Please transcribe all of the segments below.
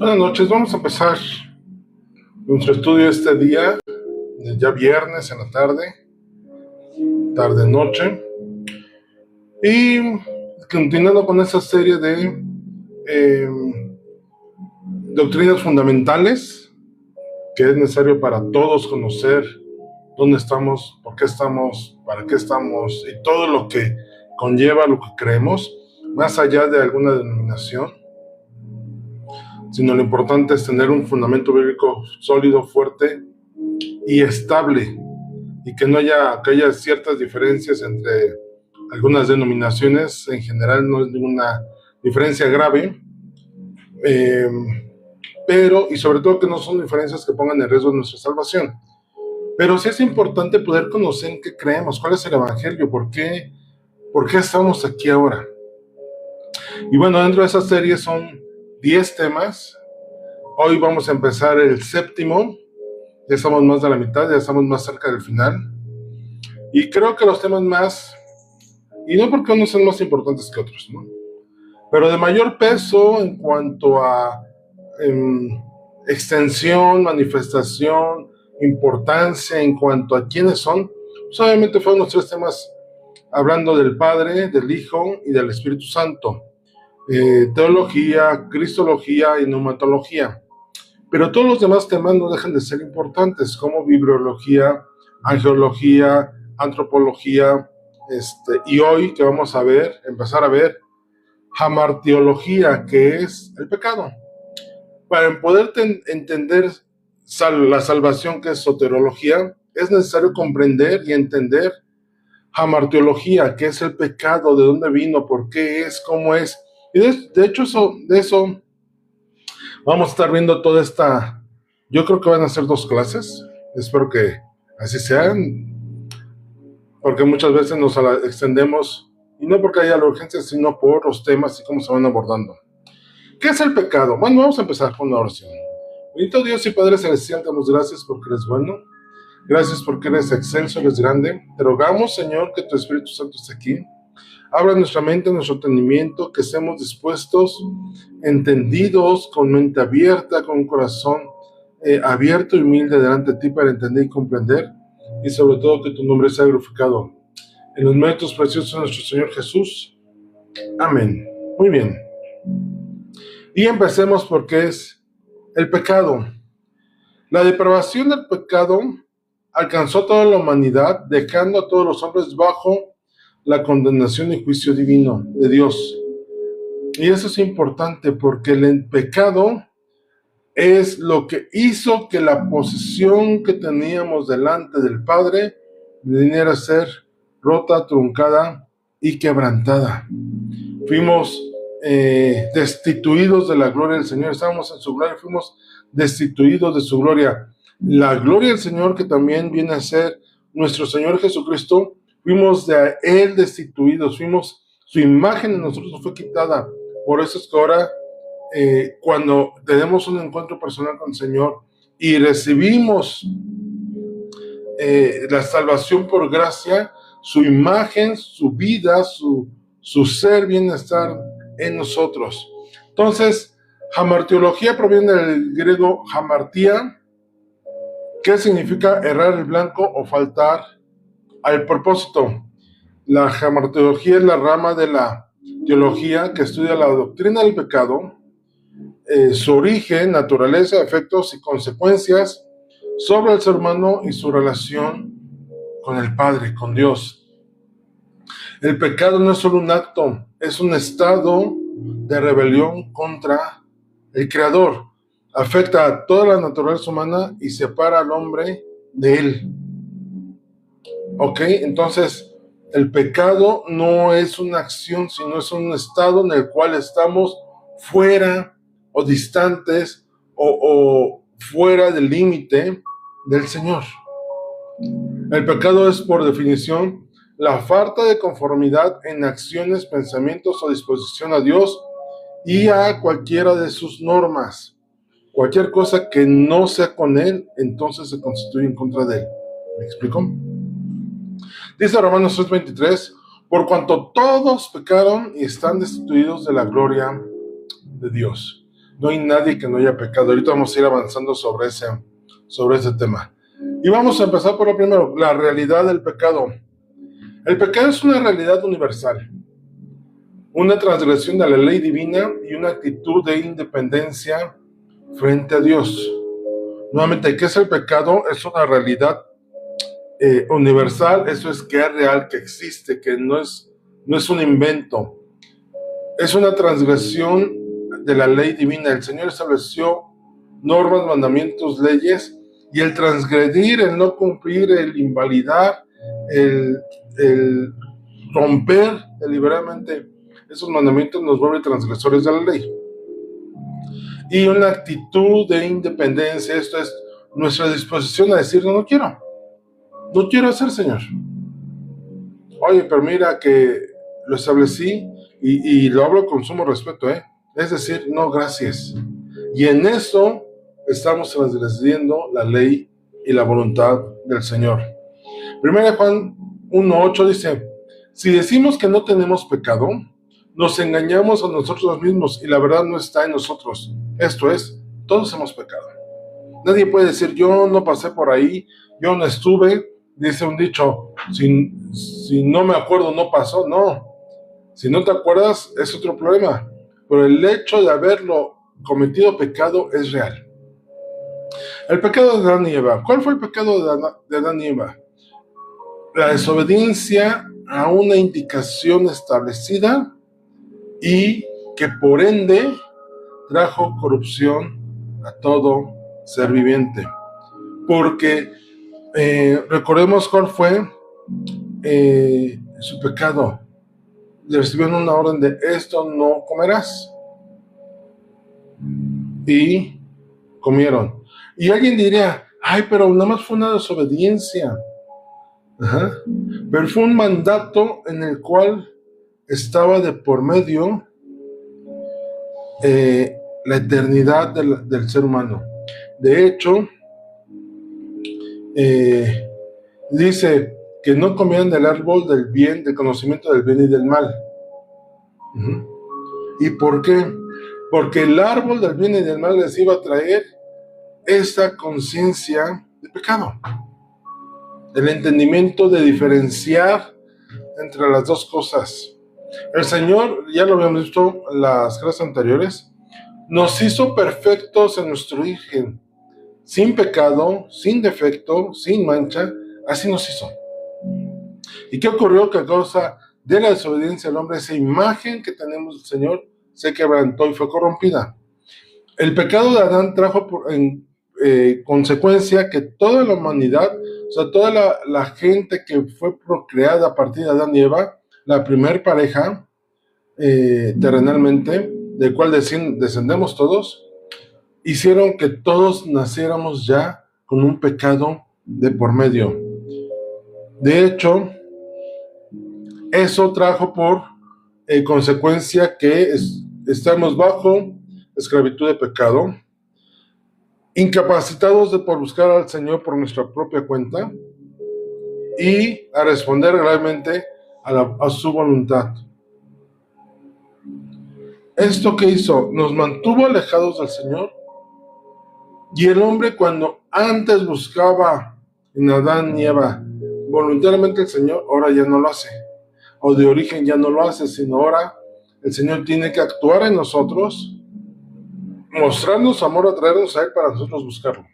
Buenas noches, vamos a empezar nuestro estudio este día, ya viernes en la tarde-noche, y continuando con esa serie de doctrinas fundamentales que es necesario para todos conocer dónde estamos, por qué estamos, para qué estamos y todo lo que conlleva lo que creemos, más allá de alguna denominación, sino lo importante es tener un fundamento bíblico sólido, fuerte y estable, y que no haya, que haya ciertas diferencias entre algunas denominaciones. En general no es ninguna diferencia grave, pero, y sobre todo que no son diferencias que pongan en riesgo nuestra salvación. Pero sí es importante poder conocer en qué creemos, cuál es el evangelio, por qué estamos aquí ahora. Y bueno, dentro de esa serie son 10 temas. Hoy vamos a empezar el 7º. Ya estamos más de la mitad, ya estamos más cerca del final. Y creo que los temas más, y no porque unos son más importantes que otros, ¿no?, pero de mayor peso en cuanto a extensión, manifestación, importancia, en cuanto a quiénes son, pues obviamente fueron los 3 temas hablando del Padre, del Hijo y del Espíritu Santo. Teología, cristología y neumatología. Pero todos los demás temas no dejan de ser importantes, como bibliología, angelología, antropología, y hoy que vamos a empezar a ver hamartiología, que es el pecado. Para poder entender la salvación, que es soterología, es necesario comprender y entender hamartiología, que es el pecado, de dónde vino, por qué es, cómo es. Y de hecho de eso vamos a estar viendo toda esta. Yo creo que van a ser 2 clases, espero que así sean, porque muchas veces nos extendemos, y no porque haya la urgencia, sino por los temas y cómo se van abordando. ¿Qué es el pecado? Bueno, vamos a empezar con una oración. Bendito Dios y Padre Celestial, te damos gracias porque eres bueno, gracias porque eres excelso, eres grande. Te rogamos, Señor, que tu Espíritu Santo esté aquí. Abra nuestra mente, nuestro entendimiento, que estemos dispuestos, entendidos, con mente abierta, con un corazón abierto y humilde delante de ti para entender y comprender, y sobre todo que tu nombre sea glorificado. En los méritos preciosos de nuestro Señor Jesús. Amén. Muy bien. Y empecemos porque es el pecado. La depravación del pecado alcanzó a toda la humanidad, dejando a todos los hombres bajo la condenación y juicio divino de Dios. Y eso es importante porque el pecado es lo que hizo que la posición que teníamos delante del Padre viniera a ser rota, truncada y quebrantada. Fuimos destituidos de la gloria del Señor. Estábamos en su gloria, fuimos destituidos de su gloria. La gloria del Señor, que también viene a ser nuestro Señor Jesucristo, fuimos de Él destituidos, su imagen en nosotros fue quitada. Por eso es que ahora, cuando tenemos un encuentro personal con el Señor y recibimos la salvación por gracia, su imagen, su vida, su ser viene a estar en nosotros. Entonces, hamartiología proviene del griego hamartia, que significa errar el blanco o faltar al propósito. La hamartiología es la rama de la teología que estudia la doctrina del pecado, su origen, naturaleza, efectos y consecuencias sobre el ser humano y su relación con el Padre, con Dios. El pecado no es solo un acto, es un estado de rebelión contra el Creador. Afecta a toda la naturaleza humana y separa al hombre de Él. ¿Ok? Entonces, el pecado no es una acción, sino es un estado en el cual estamos fuera o distantes o fuera del límite del Señor. El pecado es, por definición, la falta de conformidad en acciones, pensamientos o disposición a Dios y a cualquiera de sus normas. Cualquier cosa que no sea con Él, entonces se constituye en contra de Él. ¿Me explico? Dice Romanos 3:23, por cuanto todos pecaron y están destituidos de la gloria de Dios. No hay nadie que no haya pecado. Ahorita vamos a ir avanzando sobre ese tema. Y vamos a empezar por lo primero, la realidad del pecado. El pecado es una realidad universal, una transgresión de la ley divina y una actitud de independencia frente a Dios. Nuevamente, ¿qué es el pecado? Es una realidad universal, eso es que es real, que existe, que no es un invento. Es una transgresión de la ley divina. El Señor estableció normas, mandamientos, leyes, y el transgredir, el no cumplir, el invalidar, el romper deliberadamente esos mandamientos nos vuelve transgresores de la ley. Y una actitud de independencia, esto es nuestra disposición a decir, no quiero hacer, Señor. Oye, pero mira que lo establecí y lo hablo con sumo respeto, es decir, no, gracias. Y en eso estamos transgrediendo la ley y la voluntad del Señor. 1 Juan 1:8 dice, si decimos que no tenemos pecado, nos engañamos a nosotros mismos y la verdad no está en nosotros. Esto es, todos hemos pecado. Nadie puede decir, yo no pasé por ahí, yo no estuve. Dice un dicho, si no me acuerdo, no pasó. No, si no te acuerdas, es otro problema. Pero el hecho de haberlo cometido pecado es real. El pecado de Adán y Eva. ¿Cuál fue el pecado de Adán y Eva? La desobediencia a una indicación establecida y que por ende trajo corrupción a todo ser viviente. Porque recordemos cuál fue su pecado. Recibieron una orden de esto no comerás. Y comieron. Y alguien diría, ay, pero nada más fue una desobediencia. Ajá. Pero fue un mandato en el cual estaba de por medio la eternidad del ser humano. De hecho, dice que no comieran del árbol del bien, del conocimiento del bien y del mal. ¿Y por qué? Porque el árbol del bien y del mal les iba a traer esta conciencia de pecado, el entendimiento de diferenciar entre las dos cosas. El Señor, ya lo habíamos visto en las clases anteriores, nos hizo perfectos en nuestro origen, sin pecado, sin defecto, sin mancha, así nos hizo. ¿Y qué ocurrió? Que a causa de la desobediencia del hombre, esa imagen que tenemos del Señor se quebrantó y fue corrompida. El pecado de Adán trajo en consecuencia que toda la humanidad, o sea, toda la gente que fue procreada a partir de Adán y Eva, la primer pareja terrenalmente, del cual descendemos todos, hicieron que todos naciéramos ya con un pecado de por medio. De hecho, eso trajo por consecuencia que estamos bajo esclavitud de pecado, incapacitados de por buscar al Señor por nuestra propia cuenta y a responder realmente a su voluntad. ¿Esto qué hizo? Nos mantuvo alejados del Señor. Y el hombre, cuando antes buscaba en Adán y Eva voluntariamente el Señor, ahora ya no lo hace. O de origen ya no lo hace, sino ahora el Señor tiene que actuar en nosotros, mostrarnos amor, atraernos a Él para nosotros buscarlo.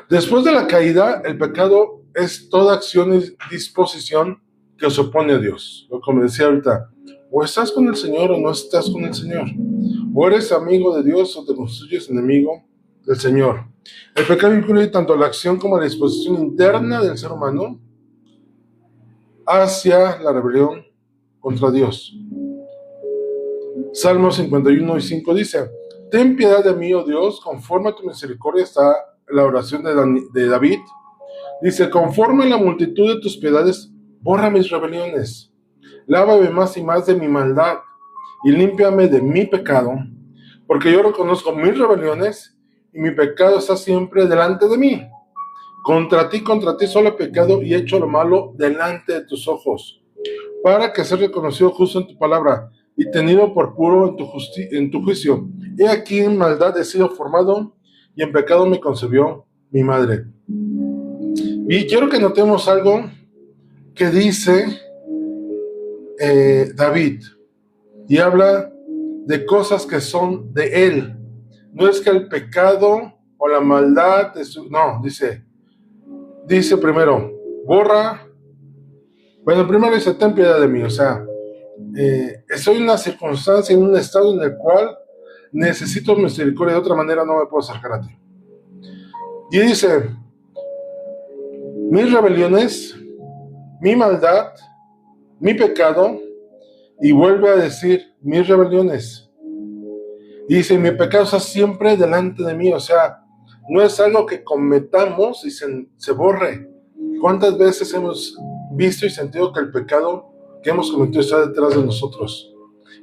Después de la caída, el pecado es toda acción y disposición que se opone a Dios. Como decía ahorita, o estás con el Señor o no estás con el Señor. O eres amigo de Dios o te constituyes enemigo del Señor. El pecado incluye tanto la acción como la disposición interna del ser humano hacia la rebelión contra Dios. Salmo 51:5 dice, ten piedad de mí, oh Dios, conforme a tu misericordia. Está la oración de David. Dice, conforme a la multitud de tus piedades, borra mis rebeliones. Lávame más y más de mi maldad y límpiame de mi pecado, porque yo reconozco mis rebeliones y mi pecado está siempre delante de mí. Contra ti solo he pecado y he hecho lo malo delante de tus ojos, para que sea reconocido justo en tu palabra y tenido por puro en tu juicio. He aquí en maldad he sido formado, y en pecado me concebió mi madre. Y quiero que notemos algo que dice David, y habla de cosas que son de él. No es que el pecado o la maldad no, dice primero, borra. Bueno, primero dice, ten piedad de mí. O sea, estoy en una circunstancia, en un estado en el cual necesito misericordia, de otra manera no me puedo acercar a ti. Y dice, mis rebeliones, mi maldad, mi pecado, y vuelve a decir, mis rebeliones. Y dice, mi pecado está siempre delante de mí. O sea, no es algo que cometamos y se borre. ¿Cuántas veces hemos visto y sentido que el pecado que hemos cometido está detrás de nosotros?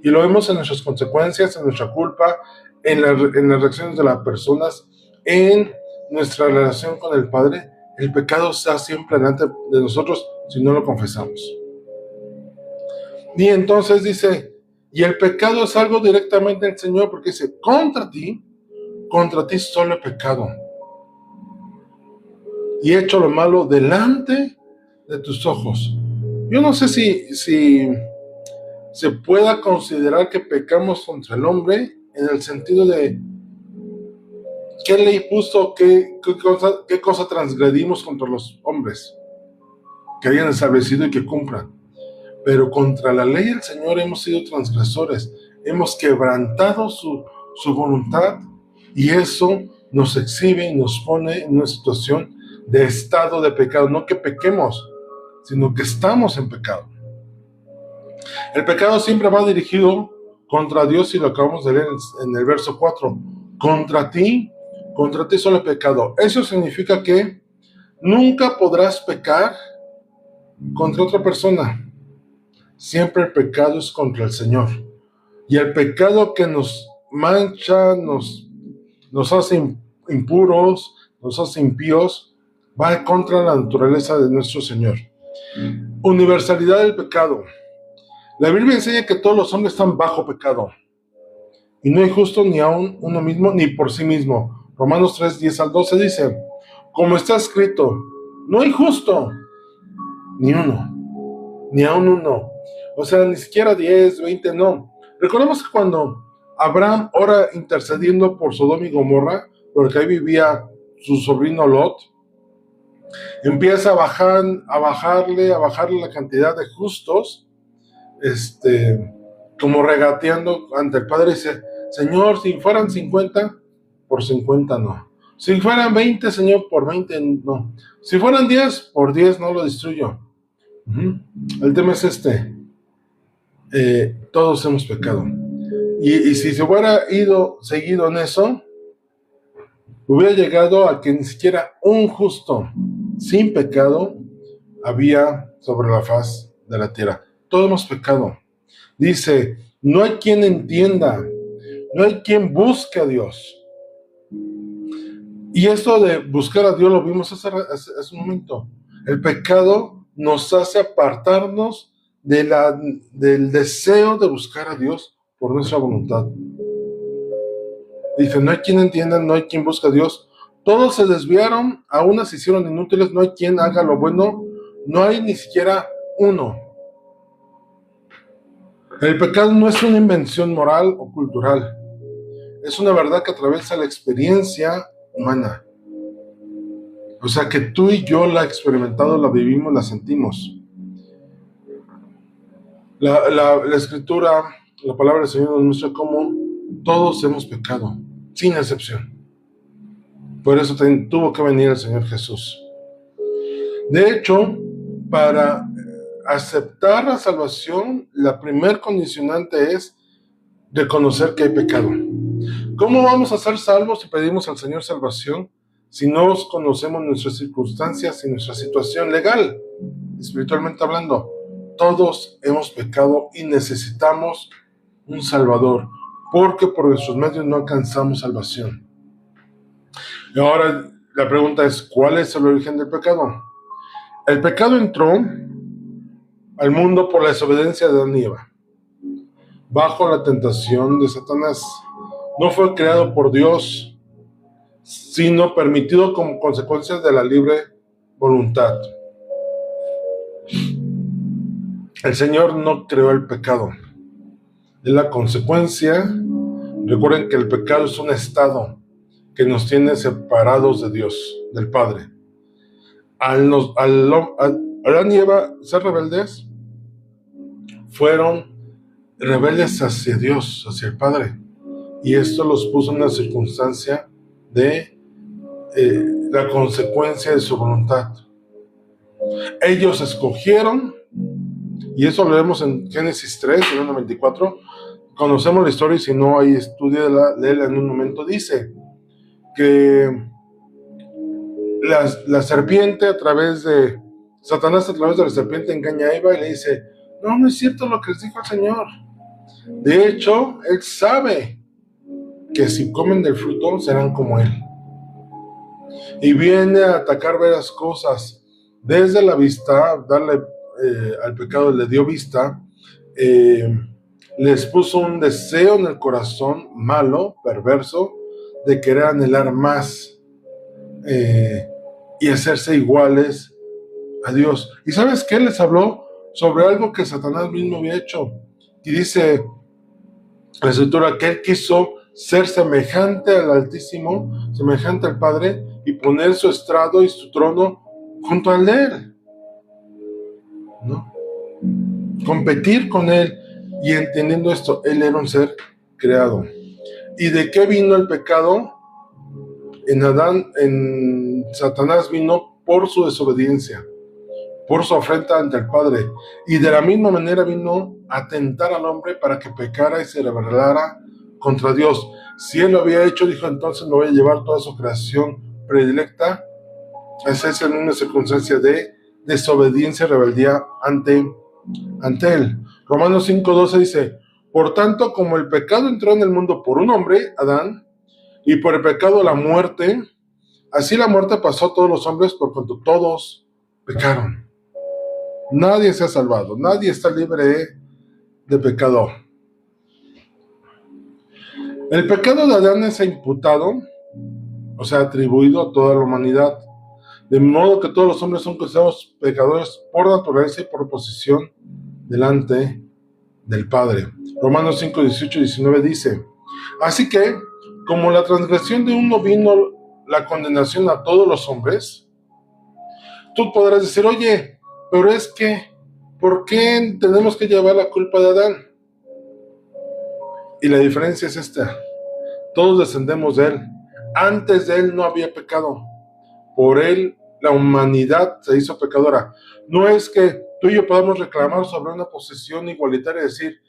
Y lo vemos en nuestras consecuencias, en nuestra culpa, en las reacciones de las personas, en nuestra relación con el Padre. El pecado está siempre delante de nosotros si no lo confesamos. Y entonces dice, y el pecado es algo directamente del Señor, porque dice, contra ti solo he pecado, y he hecho lo malo delante de tus ojos. Yo no sé si se pueda considerar que pecamos contra el hombre en el sentido de qué ley puso, qué cosa transgredimos contra los hombres que hayan establecido y que cumplan. Pero contra la ley del Señor hemos sido transgresores, hemos quebrantado su voluntad, y eso nos exhibe y nos pone en una situación de estado de pecado. No que pequemos, sino que estamos en pecado. El pecado siempre va dirigido contra Dios, y lo acabamos de leer en el verso 4. Contra ti solo he pecado. Eso significa que nunca podrás pecar contra otra persona. Siempre el pecado es contra el Señor. Y el pecado que nos mancha, nos hace impuros, nos hace impíos, va contra la naturaleza de nuestro Señor. Universalidad del pecado. La Biblia enseña que todos los hombres están bajo pecado, y no hay justo ni aun uno mismo, ni por sí mismo. Romanos 3, 10 al 12 dice, como está escrito, no hay justo ni uno, ni aun uno. O sea, ni siquiera 10, 20, no. Recordemos que cuando Abraham ora intercediendo por Sodoma y Gomorra, porque ahí vivía su sobrino Lot, empieza a bajarle la cantidad de justos, como regateando ante el Padre. Dice, Señor, si fueran 50, por 50 no. Si fueran 20, Señor, por 20 no. Si fueran 10, por 10 no lo destruyo. El tema es todos hemos pecado. Y si se hubiera seguido en eso, hubiera llegado a que ni siquiera un justo sin pecado había sobre la faz de la tierra. Todos hemos pecado. Dice, no hay quien entienda, no hay quien busque a Dios. Y esto de buscar a Dios lo vimos hace un momento. El pecado nos hace apartarnos del deseo de buscar a Dios por nuestra voluntad. Dice, no hay quien entienda, no hay quien busque a Dios. Todos se desviaron, a unas se hicieron inútiles, no hay quien haga lo bueno, no hay ni siquiera uno. El pecado no es una invención moral o cultural, es una verdad que atraviesa la experiencia humana. O sea, que tú y yo la experimentado, la vivimos, la sentimos. La Escritura, la palabra del Señor nos muestra cómo todos hemos pecado, sin excepción. Por eso tuvo que venir el Señor Jesús. De hecho, para aceptar la salvación, la primer condicionante es reconocer que hay pecado. ¿Cómo vamos a ser salvos si pedimos al Señor salvación si no conocemos nuestras circunstancias y nuestra situación legal, espiritualmente hablando? Todos hemos pecado y necesitamos un Salvador, porque por nuestros medios no alcanzamos salvación. Y ahora la pregunta es, ¿cuál es el origen del pecado? El pecado entró al mundo por la desobediencia de Adán y Eva. bajo la tentación de Satanás. No fue creado por Dios, sino permitido como consecuencia de la libre voluntad. El Señor no creó el pecado, es la consecuencia. Recuerden que el pecado es un estado que nos tiene separados de Dios, del Padre. Adán y Eva ser rebeldes, fueron rebeldes hacia Dios, hacia el Padre. Y esto los puso en una circunstancia de la consecuencia de su voluntad. Ellos escogieron, y eso lo vemos en Génesis 3, en 1:24. Conocemos la historia y si no hay estudio de él en un momento. Dice que la serpiente Satanás a través de la serpiente engaña a Eva y le dice, no es cierto lo que les dijo el Señor. De hecho, él sabe que si comen del fruto serán como él. Y viene a atacar varias cosas. Desde la vista, darle al pecado le dio vista, les puso un deseo en el corazón malo, perverso, de querer anhelar más y hacerse iguales a Dios. ¿Y sabes qué? Les habló sobre algo que Satanás mismo había hecho. Y dice la Escritura que él quiso ser semejante al Altísimo, semejante al Padre, y poner su estrado y su trono junto al de él, ¿no? Competir con él. Y entendiendo esto, él era un ser creado. ¿Y de qué vino el pecado? En Satanás vino por su desobediencia, por su afrenta ante el Padre. Y de la misma manera vino a tentar al hombre para que pecara y se rebelara contra Dios. Si él lo había hecho, dijo, entonces no voy a llevar toda su creación predilecta a hacerse en una circunstancia de desobediencia y rebeldía ante él. Romanos 5:12 dice, por tanto, como el pecado entró en el mundo por un hombre, Adán, y por el pecado la muerte, así la muerte pasó a todos los hombres por cuanto todos pecaron. Nadie se ha salvado, nadie está libre de pecado. El pecado de Adán es imputado, o sea, atribuido a toda la humanidad, de modo que todos los hombres son considerados pecadores por naturaleza y por posición delante del Padre. Romanos 5:18-19 dice, así que, como la transgresión de uno vino la condenación a todos los hombres, tú podrás decir, oye, pero es que, ¿por qué tenemos que llevar la culpa de Adán? Y la diferencia es esta, todos descendemos de él. Antes de él no había pecado, por él la humanidad se hizo pecadora. No es que tú y yo podamos reclamar sobre una posesión igualitaria, es decir,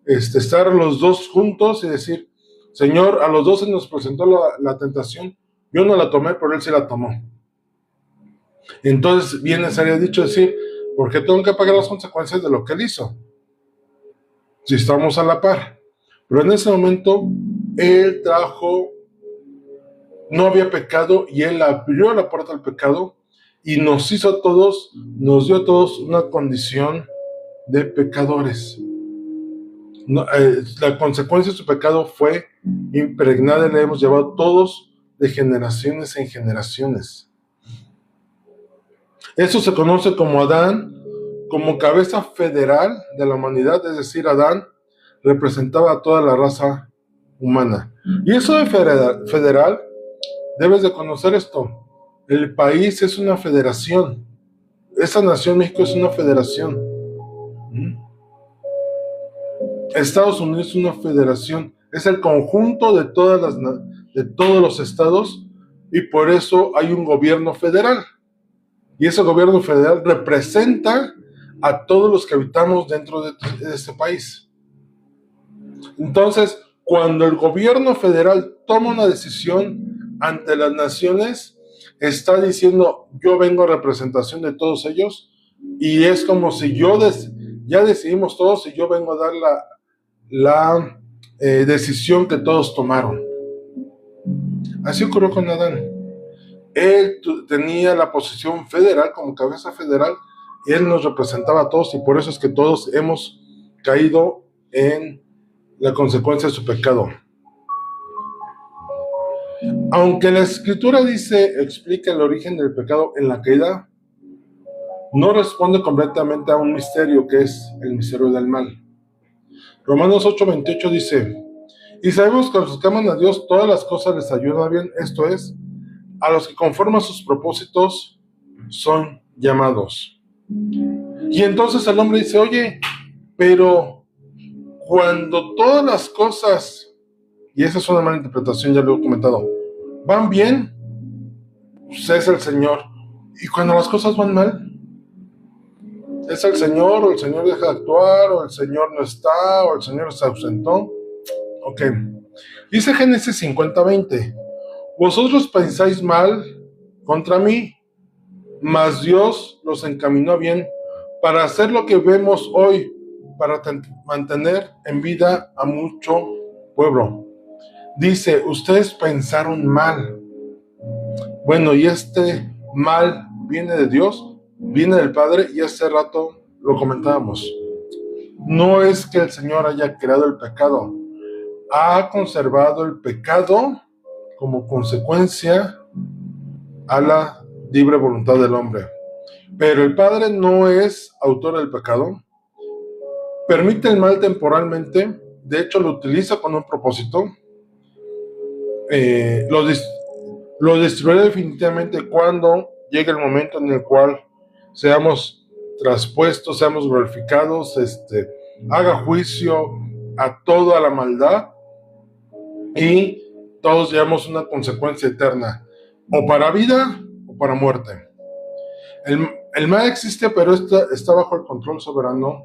estar los dos juntos y decir, Señor, a los dos se nos presentó la tentación, yo no la tomé, pero él sí la tomó. Entonces bien sería dicho decir, ¿por qué tengo que pagar las consecuencias de lo que él hizo? Si estamos a la par. Pero en ese momento, él no había pecado y él abrió la puerta al pecado y nos dio a todos una condición de pecadores. La consecuencia de su pecado fue impregnada y la hemos llevado todos de generaciones en generaciones. Eso se conoce como Adán, como cabeza federal de la humanidad, es decir, Adán representaba a toda la raza humana. Y eso de federal, debes de conocer esto. El país es una federación. Esa nación, México, es una federación. Estados Unidos es una federación. Es el conjunto de todos los estados y por eso hay un gobierno federal. Y ese gobierno federal representa a todos los que habitamos dentro de este país. Entonces, cuando el gobierno federal toma una decisión ante las naciones, está diciendo, yo vengo a representación de todos ellos, y es como si ya decidimos todos y yo vengo a dar la decisión que todos tomaron. Así ocurrió con Adán. Él tenía la posición federal como cabeza federal, y él nos representaba a todos, y por eso es que todos hemos caído en la consecuencia de su pecado. Aunque la escritura explica el origen del pecado en la caída, no responde completamente a un misterio que es el misterio del mal. Romanos 8:28 dice: y sabemos que a los que aman a Dios todas las cosas les ayudan bien, esto es, a los que conforme a sus propósitos son llamados. Y entonces el hombre dice: oye, pero cuando todas las cosas, y esa es una mala interpretación, ya lo he comentado, van bien, pues es el Señor. Y cuando las cosas van mal, es el Señor, o el Señor deja de actuar, o el Señor no está, o el Señor se ausentó. Ok. Dice Génesis 50:20: vosotros pensáis mal contra mí, mas Dios los encaminó bien para hacer lo que vemos hoy, para mantener en vida a mucho pueblo. Dice, ustedes pensaron mal. Bueno, y este mal viene de Dios, viene del Padre, y hace rato lo comentábamos. No es que el Señor haya creado el pecado, ha conservado el pecado como consecuencia a la libre voluntad del hombre. Pero el Padre no es autor del pecado, permite el mal temporalmente, de hecho lo utiliza con un propósito, lo destruirá definitivamente cuando llegue el momento en el cual seamos traspuestos, seamos glorificados, haga juicio a toda la maldad y todos llevamos una consecuencia eterna, o para vida o para muerte. El mal existe, pero está bajo el control soberano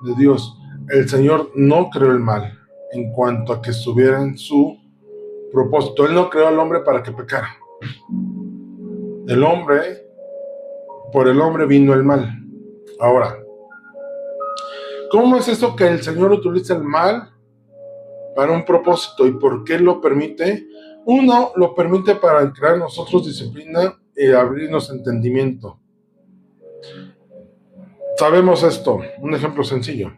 de Dios. El Señor no creó el mal en cuanto a que estuviera en su propósito. Él no creó al hombre para que pecara. Por el hombre vino el mal. Ahora, ¿cómo es eso que el Señor utiliza el mal para un propósito? ¿Y por qué lo permite? Uno, lo permite para crear en nosotros disciplina y abrirnos entendimiento. Sabemos esto, un ejemplo sencillo.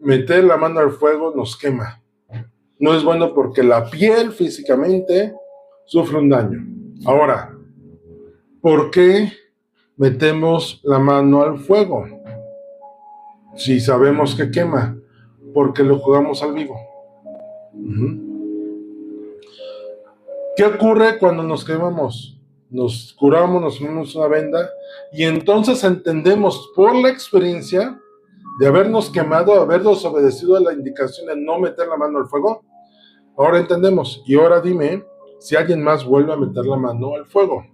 Meter la mano al fuego nos quema. No es bueno porque la piel físicamente sufre un daño. Ahora, ¿por qué metemos la mano al fuego? Si sabemos que quema, porque lo jugamos al vivo. ¿Qué ocurre cuando nos quemamos? Nos curamos, nos ponemos una venda y entonces entendemos por la experiencia de habernos quemado, haber desobedecido a la indicación de no meter la mano al fuego. Ahora entendemos. Y ahora dime si alguien más vuelve a meter la mano al fuego.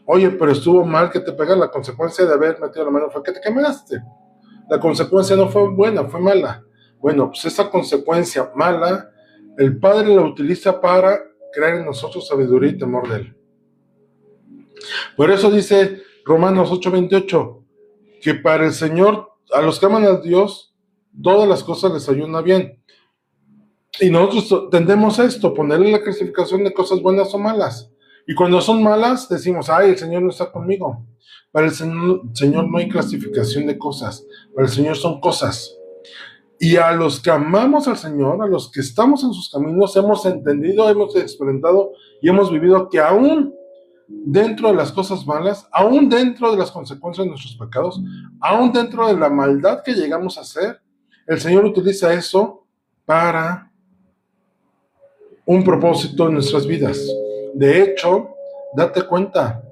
Oye, pero estuvo mal que te pegas. La consecuencia de haber metido la mano fue que te quemaste. La consecuencia no fue buena, fue mala. Bueno, pues esa consecuencia mala, el Padre la utiliza para crear en nosotros sabiduría y temor de Él. Por eso dice Romanos 8:28, que para el Señor, a los que aman a Dios, todas las cosas les ayudan bien. Y nosotros tendemos a esto, ponerle la clasificación de cosas buenas o malas. Y cuando son malas, decimos, ay, el Señor no está conmigo. Para el Señor no hay clasificación de cosas. Para el Señor son cosas. Y a los que amamos al Señor, a los que estamos en sus caminos, hemos entendido, hemos experimentado y hemos vivido que aún dentro de las cosas malas, aún dentro de las consecuencias de nuestros pecados, aún dentro de la maldad que llegamos a hacer, el Señor utiliza eso para un propósito en nuestras vidas. De hecho, date cuenta,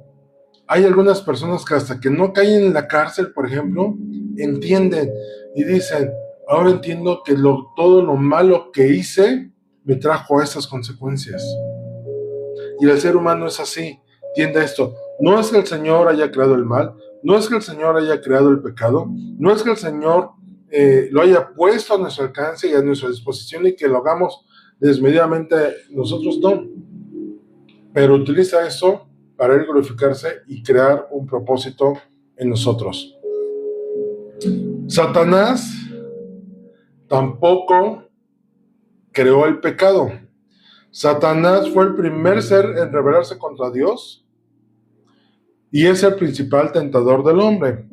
hay algunas personas que hasta que no caen en la cárcel, por ejemplo, entienden y dicen, ahora entiendo que todo lo malo que hice me trajo esas consecuencias. Y el ser humano es así, tiende a esto. No es que el Señor haya creado el mal, no es que el Señor haya creado el pecado, no es que el Señor lo haya puesto a nuestro alcance y a nuestra disposición y que lo hagamos desmedidamente, nosotros no. Pero utiliza eso para Él glorificarse y crear un propósito en nosotros. Satanás tampoco creó el pecado. Satanás fue el primer ser en rebelarse contra Dios y es el principal tentador del hombre.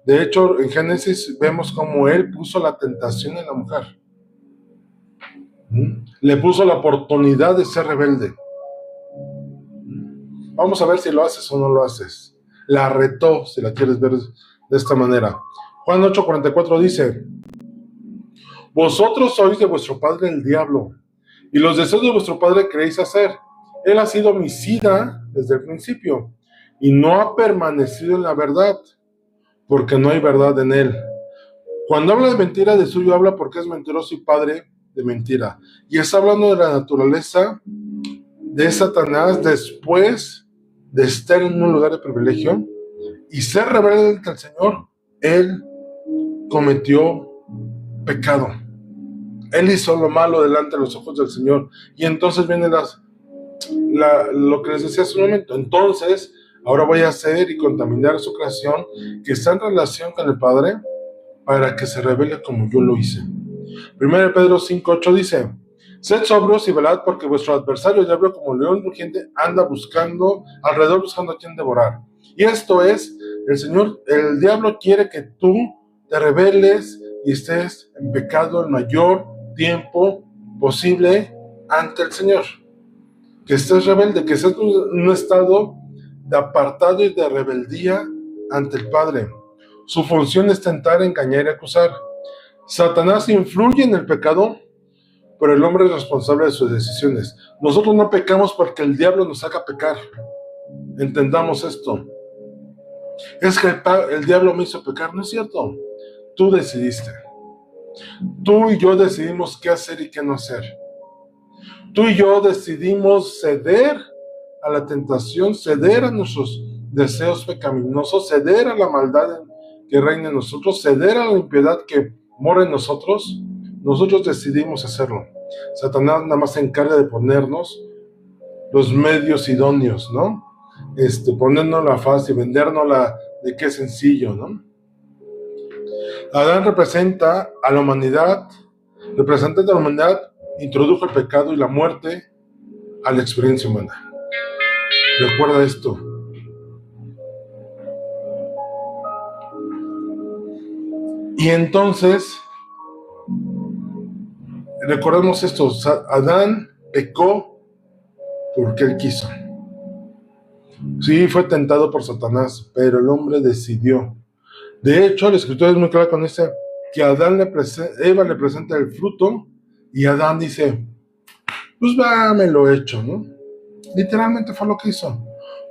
De hecho, en Génesis vemos cómo él puso la tentación en la mujer. Le puso la oportunidad de ser rebelde. Vamos a ver si lo haces o no lo haces. La retó, si la quieres ver de esta manera. Juan 8:44 dice: vosotros sois de vuestro padre el diablo, y los deseos de vuestro padre queréis hacer. Él ha sido homicida desde el principio, y no ha permanecido en la verdad, porque no hay verdad en él. Cuando habla de mentira, de suyo habla porque es mentiroso y padre de mentira. Y está hablando de la naturaleza de Satanás después de estar en un lugar de privilegio y ser rebelde ante el Señor. Él cometió pecado. Él hizo lo malo delante de los ojos del Señor. Y entonces viene lo que les decía hace un momento. Entonces, ahora voy a hacer y contaminar su creación que está en relación con el Padre para que se revele como yo lo hice. 1 Pedro 5:8 dice: sed sobrios y velad, porque vuestro adversario, el diablo, como león rugiente, anda alrededor buscando a quien devorar. Y esto es, el diablo quiere que tú te rebeles y estés en pecado el mayor tiempo posible ante el Señor. Que estés rebelde, que estés en un estado de apartado y de rebeldía ante el Padre. Su función es tentar, engañar y acusar. Satanás influye en el pecado, pero el hombre es responsable de sus decisiones. Nosotros no pecamos porque el diablo nos haga pecar. Entendamos esto. Es que el diablo me hizo pecar. No es cierto. Tú decidiste. Tú y yo decidimos qué hacer y qué no hacer. Tú y yo decidimos ceder a la tentación, ceder a nuestros deseos pecaminosos, ceder a la maldad que reina en nosotros, ceder a la impiedad que mora en nosotros. Nosotros decidimos hacerlo. Satanás nada más se encarga de ponernos los medios idóneos, ¿no? Ponernos la fácil, vendernos de qué sencillo, ¿no? Adán representa a la humanidad, representante de la humanidad, introdujo el pecado y la muerte a la experiencia humana. Recuerda esto. Y entonces, recordemos esto: Adán pecó porque él quiso. Sí, fue tentado por Satanás, pero el hombre decidió. De hecho, la escritura es muy clara con este, que Eva le presenta el fruto, y Adán dice: pues va, me lo he hecho, ¿no? Literalmente fue lo que hizo.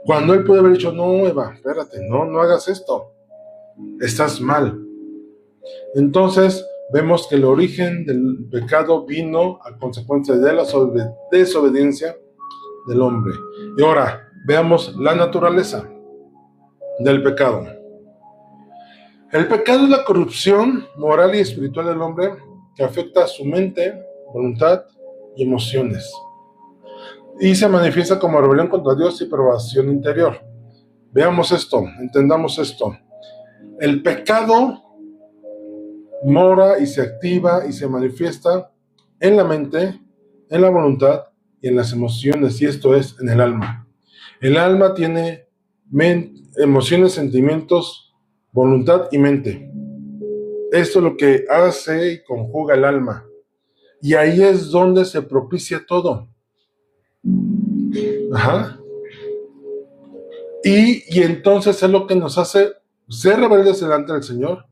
Cuando él puede haber dicho: no, Eva, espérate, no hagas esto, estás mal. Entonces, vemos que el origen del pecado vino a consecuencia de la desobediencia del hombre. Y ahora, veamos la naturaleza del pecado. El pecado es la corrupción moral y espiritual del hombre que afecta a su mente, voluntad y emociones. Y se manifiesta como rebelión contra Dios y perversión interior. Veamos esto, entendamos esto. El pecado mora y se activa y se manifiesta en la mente, en la voluntad y en las emociones, y esto es en el alma. El alma tiene emociones, sentimientos, voluntad y mente. Esto es lo que hace y conjuga el alma. Y ahí es donde se propicia todo. Ajá. Y entonces es lo que nos hace ser rebeldes delante del Señor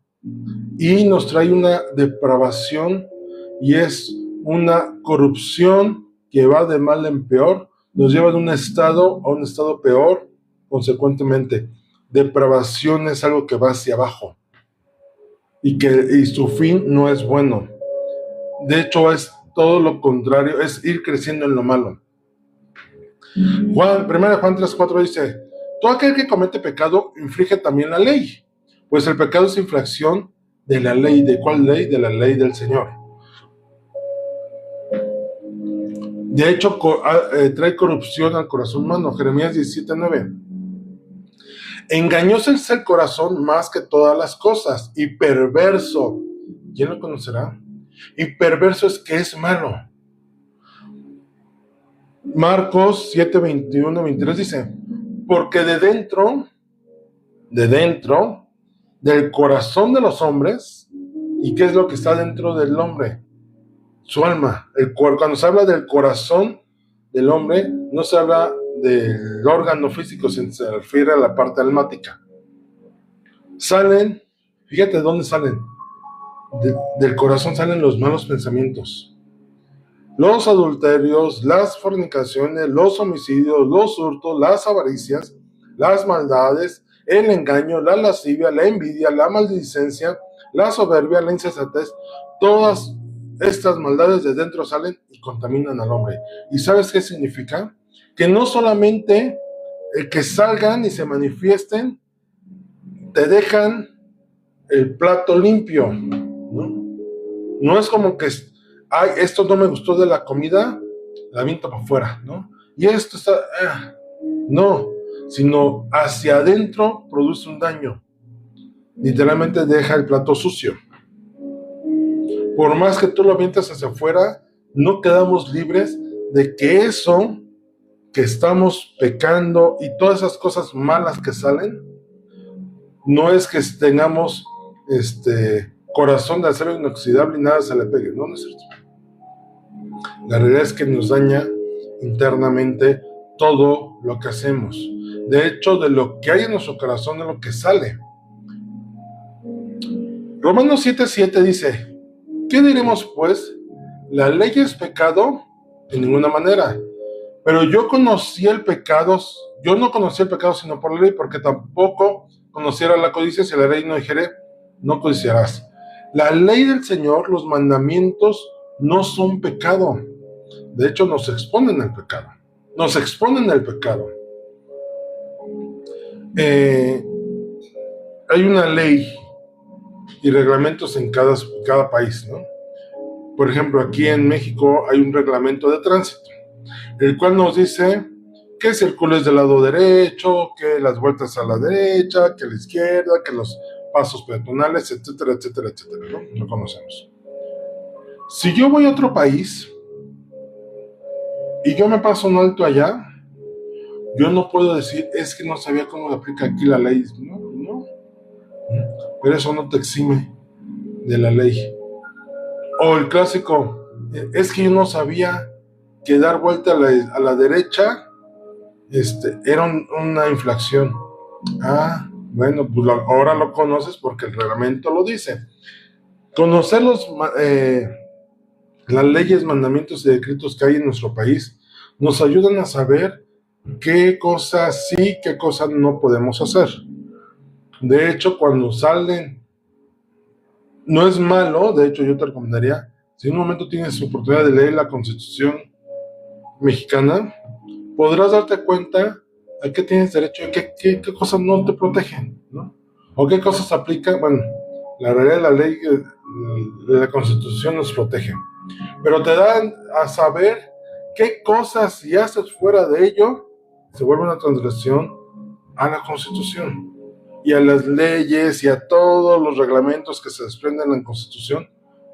y nos trae una depravación, y es una corrupción que va de mal en peor, nos lleva de un estado a un estado peor. Consecuentemente, depravación es algo que va hacia abajo y su fin no es bueno. De hecho, es todo lo contrario, es ir creciendo en lo malo. 1 Juan 3:4 dice: todo aquel que comete pecado infringe también la ley, pues el pecado es infracción de la ley. ¿De cuál ley? De la ley del Señor. De hecho, trae corrupción al corazón humano. Jeremías 17:9. Engañoso es el corazón más que todas las cosas, y perverso. ¿Quién lo conocerá? Y perverso es que es malo. Marcos 7:21-23 dice: porque de dentro del corazón de los hombres, ¿y qué es lo que está dentro del hombre? su alma. Cuando se habla del corazón del hombre, no se habla del órgano físico, sino se refiere a la parte almática. Salen, fíjate de dónde salen. Del corazón salen los malos pensamientos, los adulterios, las fornicaciones, los homicidios, los hurtos, las avaricias, las maldades, el engaño, la lascivia, la envidia, la maldicencia, la soberbia, la insensatez. Todas estas maldades de dentro salen y contaminan al hombre. ¿Y sabes qué significa? Que no solamente el que salgan y se manifiesten te dejan el plato limpio, ¿no? No es como que, ay, esto no me gustó de la comida, la aviento para afuera, ¿no? Y esto está, no, sino hacia adentro produce un daño. Literalmente deja el plato sucio. Por más que tú lo avientes hacia afuera, no quedamos libres de que eso que estamos pecando y todas esas cosas malas que salen, no es que tengamos corazón de acero inoxidable y nada se le pegue, no es cierto. La realidad es que nos daña internamente todo lo que hacemos. De hecho, de lo que hay en nuestro corazón es lo que sale. Romanos 7:7 dice: ¿qué diremos pues? ¿La ley es pecado? De ninguna manera. Pero yo no conocía el pecado sino por la ley, porque tampoco conociera la codicia si la ley no dijere, no codiciarás. La ley del Señor, los mandamientos, no son pecado. De hecho, nos exponen al pecado. Nos exponen al pecado. Hay una ley y reglamentos en cada país, ¿no? Por ejemplo, aquí en México hay un reglamento de tránsito, el cual nos dice que circules del lado derecho, que las vueltas a la derecha, que a la izquierda, que los pasos peatonales, etcétera, etcétera, etcétera, ¿no? Lo conocemos. Si yo voy a otro país y yo me paso un alto allá, yo no puedo decir, es que no sabía cómo se aplica aquí la ley. No. Pero eso no te exime de la ley. O el clásico, es que yo no sabía que dar vuelta a la derecha era una infracción. Bueno, pues ahora lo conoces porque el reglamento lo dice. Conocer las leyes, mandamientos y decretos que hay en nuestro país nos ayudan a saber qué cosas sí, qué cosas no podemos hacer. De hecho, cuando salen, no es malo, de hecho yo te recomendaría, si en un momento tienes la oportunidad de leer la Constitución mexicana, podrás darte cuenta a qué tienes derecho y qué cosas no te protegen, ¿no? O qué cosas aplican. Bueno, la realidad de la ley de la Constitución nos protege, pero te dan a saber qué cosas, si haces fuera de ello, se vuelve una transgresión a la Constitución y a las leyes y a todos los reglamentos que se desprenden en la Constitución.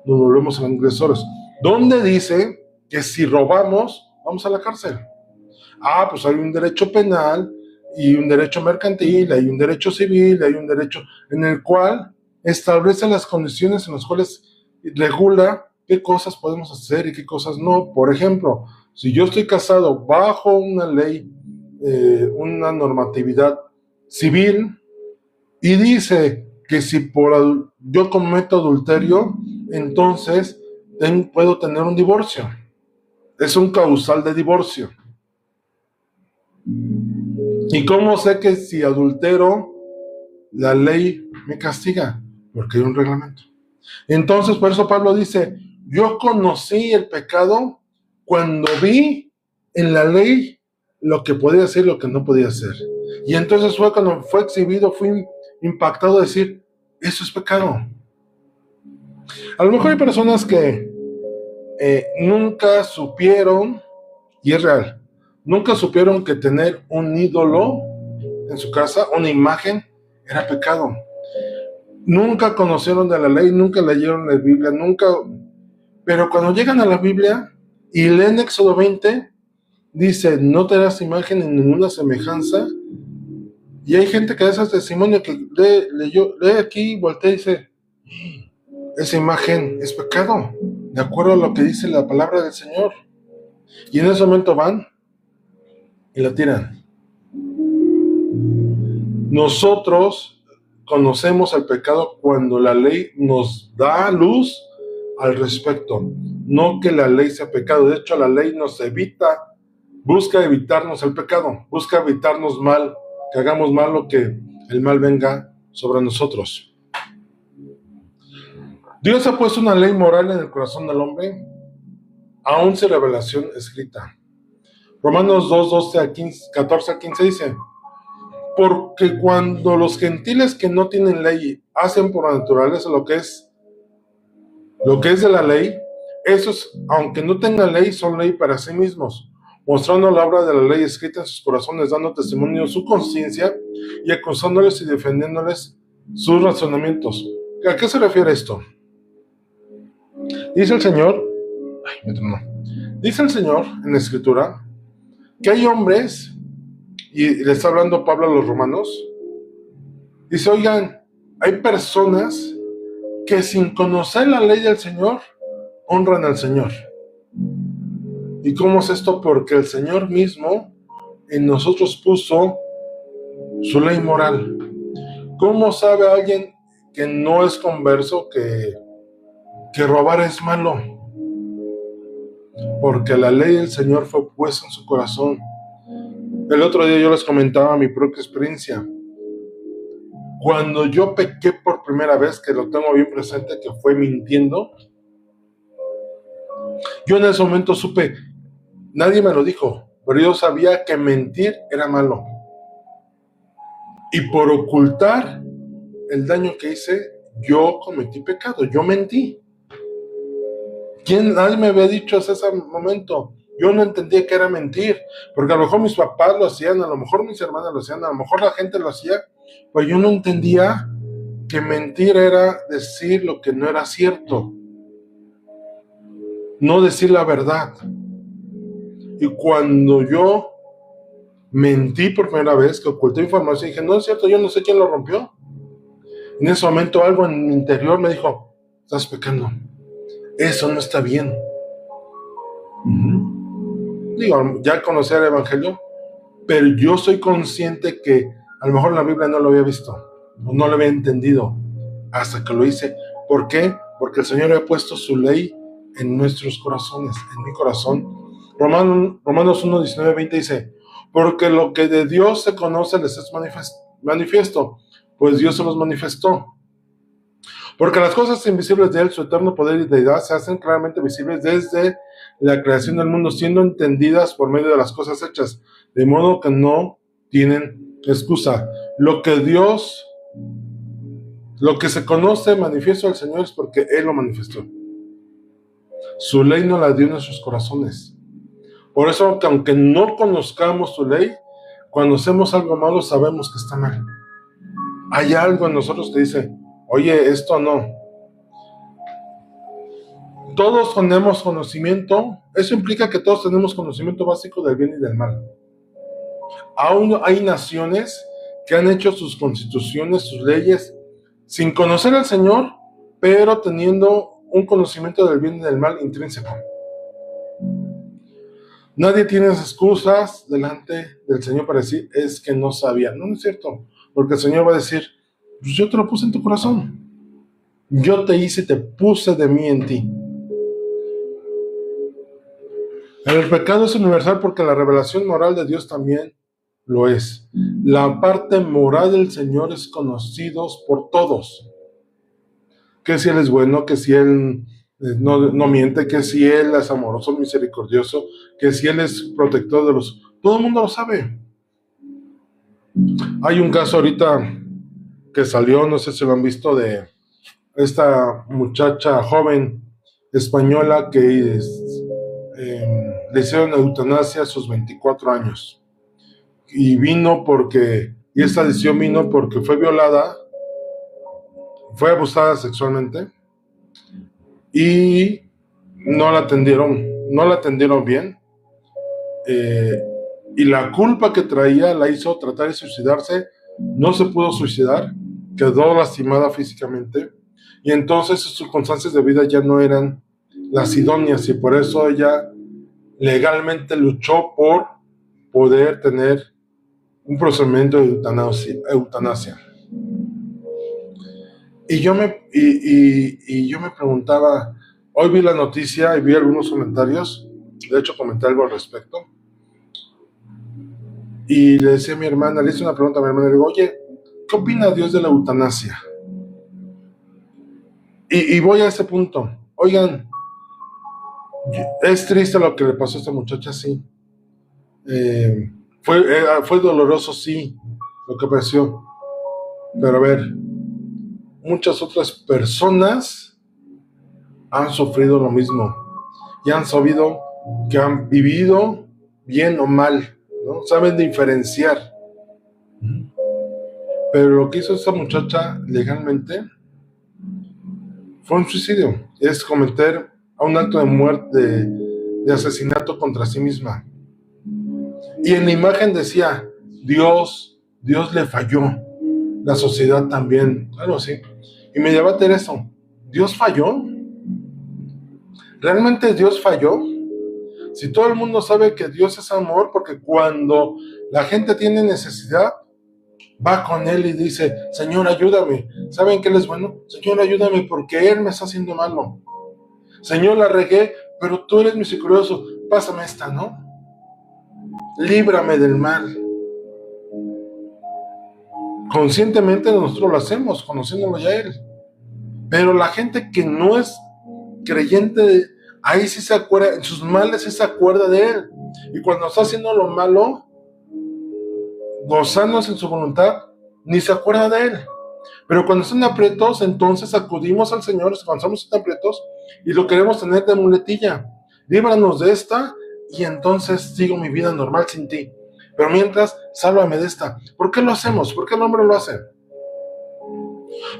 Nos volvemos transgresores. ¿Dónde dice que si robamos vamos a la cárcel? Pues hay un derecho penal y un derecho mercantil, hay un derecho civil, hay un derecho en el cual establece las condiciones en las cuales regula qué cosas podemos hacer y qué cosas no. Por ejemplo, si yo estoy casado bajo una ley, una normatividad civil, y dice que si yo cometo adulterio, entonces puedo tener un divorcio. Es un causal de divorcio. ¿Y cómo sé que si adultero, la ley me castiga? Porque hay un reglamento. Entonces, por eso Pablo dice, yo conocí el pecado cuando vi en la ley lo que podía hacer y lo que no podía hacer. Y entonces fue cuando fue exhibido, fui impactado a decir, eso es pecado. A lo mejor hay personas que nunca supieron, y es real, nunca supieron que tener un ídolo en su casa, una imagen, era pecado. Nunca conocieron de la ley, nunca leyeron la Biblia, pero cuando llegan a la Biblia y leen Éxodo 20, dice, no te harás imagen en ninguna semejanza. Y hay gente que da ese testimonio que lee aquí, voltea y dice, esa imagen es pecado, de acuerdo a lo que dice la palabra del Señor. Y en ese momento van y la tiran. Nosotros conocemos el pecado cuando la ley nos da luz al respecto, no que la ley sea pecado. De hecho, la ley nos evita, busca evitarnos el pecado, busca evitarnos mal, que hagamos mal o que el mal venga sobre nosotros. Dios ha puesto una ley moral en el corazón del hombre, aún sin revelación escrita. Romanos 2, 14 a 15 dice: porque cuando los gentiles que no tienen ley hacen por naturaleza lo que es de la ley, esos, aunque no tengan ley, son ley para sí mismos, mostrando la obra de la ley escrita en sus corazones, dando testimonio de su conciencia y acusándoles y defendiéndoles sus razonamientos. ¿A qué se refiere esto? Dice el Señor, dice el Señor en la Escritura que hay hombres, y le está hablando Pablo a los romanos, dice: oigan, hay personas que sin conocer la ley del Señor honran al Señor. ¿Y cómo es esto? Porque el Señor mismo en nosotros puso su ley moral. ¿Cómo sabe alguien que no es converso que robar es malo? Porque la ley del Señor fue puesta en su corazón. El otro día yo les comentaba mi propia experiencia. Cuando yo pequé por primera vez, que lo tengo bien presente, que fue mintiendo, yo en ese momento supe, nadie me lo dijo, pero yo sabía que mentir era malo. Y por ocultar el daño que hice, yo cometí pecado, yo mentí. Nadie me había dicho hasta ese momento. Yo no entendía que era mentir, porque a lo mejor mis papás lo hacían, a lo mejor mis hermanas lo hacían, a lo mejor la gente lo hacía, pero yo no entendía que mentir era decir lo que no era cierto, no decir la verdad. Y cuando yo mentí por primera vez, que oculté información, dije: no es cierto, yo no sé quién lo rompió. En ese momento algo en mi interior me dijo: estás pecando, eso no está bien. Digo, ya conocía el Evangelio, pero yo soy consciente que a lo mejor la Biblia no lo había visto, o no lo había entendido, hasta que lo hice. ¿Por qué? Porque el Señor ha puesto su ley en nuestros corazones, en mi corazón. Romanos 1, 19, 20 dice: porque lo que de Dios se conoce les es manifiesto, pues Dios se los manifestó. Porque las cosas invisibles de Él, su eterno poder y deidad, se hacen claramente visibles desde la creación del mundo, siendo entendidas por medio de las cosas hechas, de modo que no tienen excusa. Lo que se conoce manifiesto al Señor es porque Él lo manifestó. Su ley nos la dio en nuestros corazones. Por eso, aunque no conozcamos su ley, cuando hacemos algo malo sabemos que está mal. Hay algo en nosotros que dice: oye, esto no. Todos tenemos conocimiento. Eso implica que todos tenemos conocimiento básico del bien y del mal. Aún hay naciones que han hecho sus constituciones, sus leyes, sin conocer al Señor, pero teniendo un conocimiento del bien y del mal intrínseco. Nadie tiene excusas delante del Señor para decir: es que no sabía. No, no es cierto, porque el Señor va a decir: pues yo te lo puse en tu corazón. Yo te hice y te puse de mí en ti. El pecado es universal porque la revelación moral de Dios también lo es. La parte moral del Señor es conocida por todos. Que si Él es bueno, que si Él no miente, que si Él es amoroso, misericordioso, que si Él es protector de los... Todo el mundo lo sabe. Hay un caso ahorita que salió, no sé si lo han visto, de esta muchacha joven española que le hicieron eutanasia a sus 24 años. Y esta decisión vino porque fue violada, fue abusada sexualmente y no la atendieron bien. Y la culpa que traía la hizo tratar de suicidarse. No se pudo suicidar, quedó lastimada físicamente. y entonces sus circunstancias de vida ya no eran las idóneas y por eso ella legalmente luchó por poder tener un procedimiento de eutanasia. Y yo me preguntaba, hoy vi la noticia y vi algunos comentarios, de hecho comenté algo al respecto, y le decía a mi hermana, le hice una pregunta a mi hermana, le digo, oye, ¿qué opina Dios de la eutanasia? Y voy a ese punto, oigan, es triste lo que le pasó a esta muchacha, sí. Fue doloroso, sí, lo que pareció. Pero a ver, muchas otras personas han sufrido lo mismo y han sabido que han vivido bien o mal, ¿no? Saben diferenciar. Pero lo que hizo esta muchacha legalmente fue un suicidio. Es cometer un acto de muerte, de asesinato contra sí misma. Y en la imagen decía, Dios le falló. La sociedad también, algo así. Y me lleva a tener eso. ¿Dios falló? ¿Realmente Dios falló? Si todo el mundo sabe que Dios es amor, porque cuando la gente tiene necesidad, va con Él y dice, Señor, ayúdame. ¿Saben qué Él es bueno? Señor, ayúdame porque Él me está haciendo malo. Señor, la regué, pero tú eres misericordioso. Pásame esta, ¿no? Líbrame del mal. Conscientemente nosotros lo hacemos, conociéndolo ya a Él. Pero la gente que no es creyente, ahí sí se acuerda, en sus males sí se acuerda de Él. Y cuando está haciendo lo malo, gozándose en su voluntad, ni se acuerda de Él. Pero cuando están aprietos, entonces acudimos al Señor, cuando estamos aprietos, y lo queremos tener de muletilla. Líbranos de esta, y entonces sigo mi vida normal sin ti. Pero mientras, sálvame de esta. ¿Por qué lo hacemos? ¿Por qué el hombre lo hace?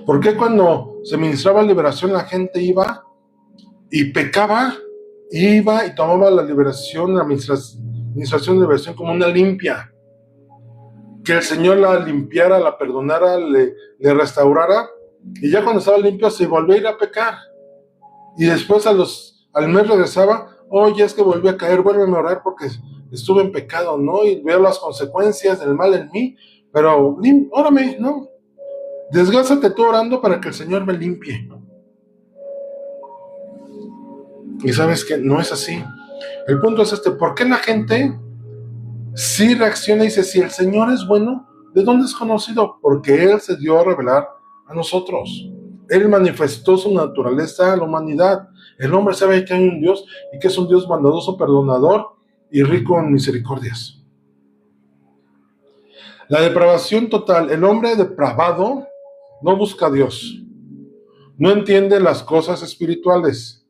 ¿Por qué cuando se ministraba liberación la gente iba y pecaba, iba y tomaba la liberación, la administración de liberación como una limpia? Que el Señor la limpiara, la perdonara, le restaurara, y ya cuando estaba limpio se volvió a ir a pecar. Y después al mes regresaba, oye, es que volví a caer, vuélveme a orar porque estuve en pecado, ¿no? Y veo las consecuencias del mal en mí, pero órame, ¿no? Desgástate tú orando para que el Señor me limpie. Y sabes que no es así. El punto es ¿por qué la gente sí reacciona y dice, si el Señor es bueno, ¿de dónde es conocido? Porque Él se dio a revelar a nosotros. Él manifestó su naturaleza a la humanidad. El hombre sabe que hay un Dios y que es un Dios bondadoso, perdonador y rico en misericordias. La depravación total. El hombre depravado no busca a Dios. No entiende las cosas espirituales.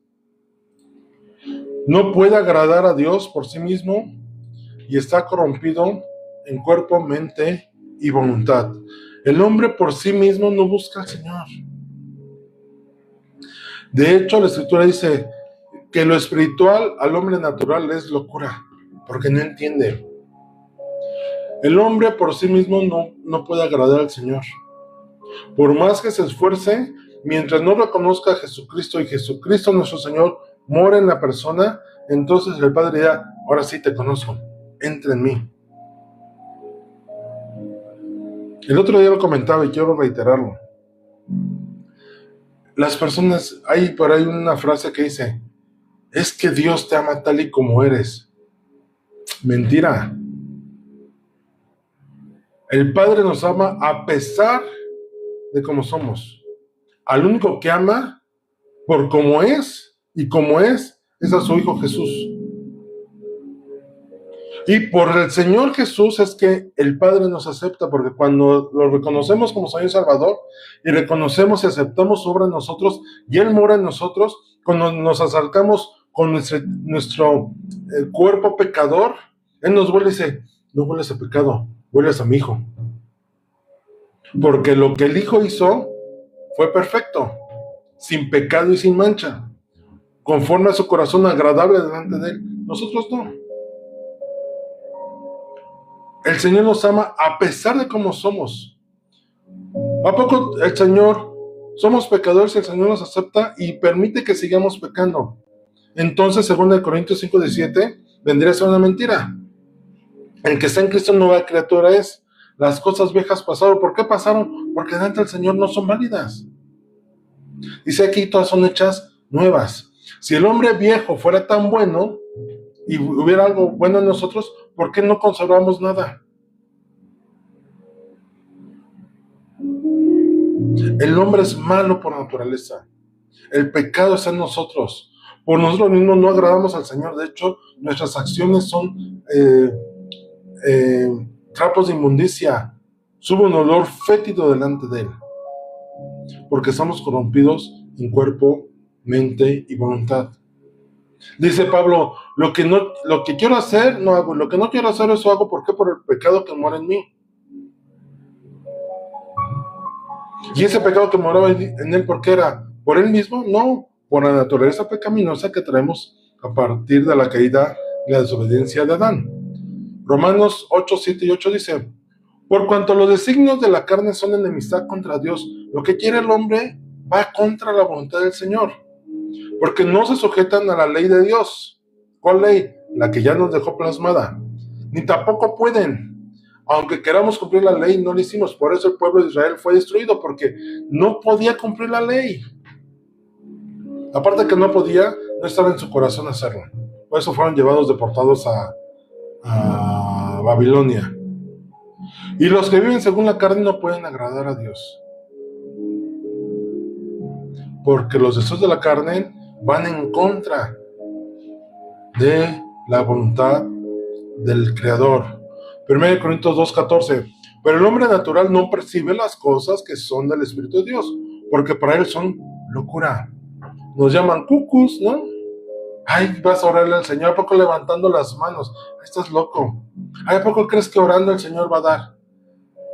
No puede agradar a Dios por sí mismo y está corrompido en cuerpo, mente y voluntad. El hombre por sí mismo no busca al Señor. De hecho, la Escritura dice que lo espiritual al hombre natural es locura, porque no entiende. El hombre por sí mismo no puede agradar al Señor. Por más que se esfuerce, mientras no reconozca a Jesucristo y Jesucristo nuestro Señor mora en la persona, entonces el Padre dirá, ahora sí te conozco, entra en mí. El otro día lo comentaba y quiero reiterarlo. Las personas, hay por ahí una frase que dice, es que Dios te ama tal y como eres. Mentira. El Padre nos ama a pesar de cómo somos. Al único que ama por cómo es y como es a su Hijo Jesús. Y por el Señor Jesús es que el Padre nos acepta, porque cuando lo reconocemos como Señor y Salvador y reconocemos y aceptamos su obra en nosotros y Él mora en nosotros, cuando nos acercamos con nuestro cuerpo pecador, Él nos vuelve y dice, no vuelves a pecado, vuelves a mi Hijo. Porque lo que el Hijo hizo fue perfecto, sin pecado y sin mancha, conforme a su corazón agradable delante de Él. Nosotros no. El Señor nos ama a pesar de cómo somos. ¿A poco el Señor Somos pecadores y el Señor nos acepta y permite que sigamos pecando. Entonces, según el Corintios 5:17, vendría a ser una mentira. El que está en Cristo nueva criatura es. Las cosas viejas pasaron. ¿Por qué pasaron? Porque delante del Señor no son válidas. Dice aquí, todas son hechas nuevas. Si el hombre viejo fuera tan bueno y hubiera algo bueno en nosotros, ¿por qué no conservamos nada? El hombre es malo por naturaleza. El pecado está en nosotros. Por nosotros mismos no agradamos al Señor. De hecho, nuestras acciones son trapos de inmundicia. Sube un olor fétido delante de Él. Porque estamos corrompidos en cuerpo, mente y voluntad. Dice Pablo, lo que quiero hacer, no hago. Lo que no quiero hacer, eso hago. ¿Por qué? Por el pecado que mora en mí. ¿Y ese pecado que moraba en él, por qué era? ¿Por él mismo? No, por la naturaleza pecaminosa que traemos a partir de la caída y la desobediencia de Adán. Romanos 8, 7 y 8 dice, por cuanto los designios de la carne son enemistad contra Dios, lo que quiere el hombre va contra la voluntad del Señor, porque no se sujetan a la ley de Dios. ¿Cuál ley? La que ya nos dejó plasmada. Ni tampoco pueden. Aunque queramos cumplir la ley, no lo hicimos. Por eso el pueblo de Israel fue destruido, porque no podía cumplir la ley. Aparte que no podía, no estaba en su corazón hacerlo. Por eso fueron llevados deportados a Babilonia. Y los que viven según la carne no pueden agradar a Dios. Porque los deseos de la carne van en contra de la voluntad del Creador. 1 Corintios 2:14. Pero el hombre natural no percibe las cosas que son del Espíritu de Dios, porque para él son locura. Nos llaman cucus, ¿no? Ay, vas a orarle al Señor, ¿a poco levantando las manos? Estás loco. Ay, ¿a poco crees que orando el Señor va a dar?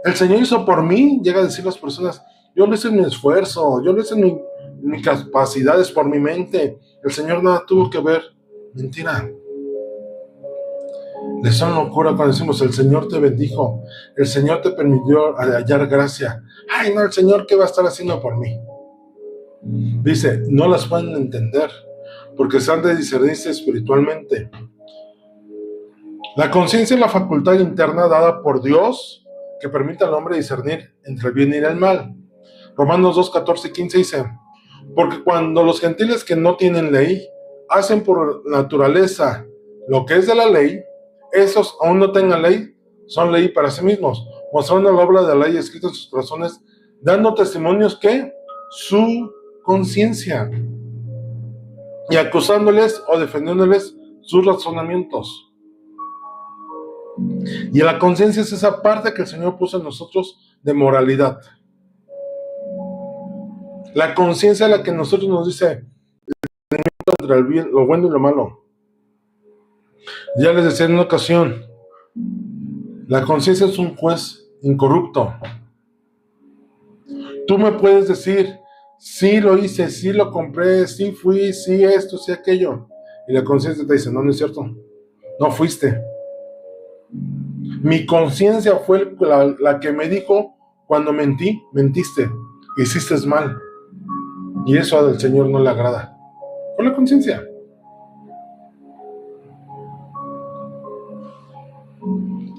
El Señor hizo por mí, llega a decir las personas, yo lo hice en mi esfuerzo, yo lo hice en mis capacidades, por mi mente. El Señor nada tuvo que ver. Mentira. Les son locura cuando decimos, el Señor te bendijo, el Señor te permitió hallar gracia. Ay, no, el Señor, ¿qué va a estar haciendo por mí? Dice, no las pueden entender, porque se han de discernirse espiritualmente. La conciencia es la facultad interna dada por Dios que permite al hombre discernir entre el bien y el mal. Romanos 2, 14 y 15 dice, porque cuando los gentiles que no tienen ley hacen por naturaleza lo que es de la ley, esos aún no tengan ley, son ley para sí mismos, mostrando la obra de la ley escrita en sus corazones, dando testimonios que su conciencia, y acusándoles o defendiéndoles sus razonamientos. Y la conciencia es esa parte que el Señor puso en nosotros de moralidad. La conciencia es la que nosotros nos dice entre el bien, lo bueno y lo malo. Ya les decía en una ocasión, la conciencia es un juez incorrupto. Tú me puedes decir, sí lo hice, sí lo compré, sí fui, sí esto, sí aquello. Y la conciencia te dice, no, no es cierto, no fuiste. Mi conciencia fue la que me dijo, cuando mentiste, hiciste mal. Y eso al Señor no le agrada. Con la conciencia.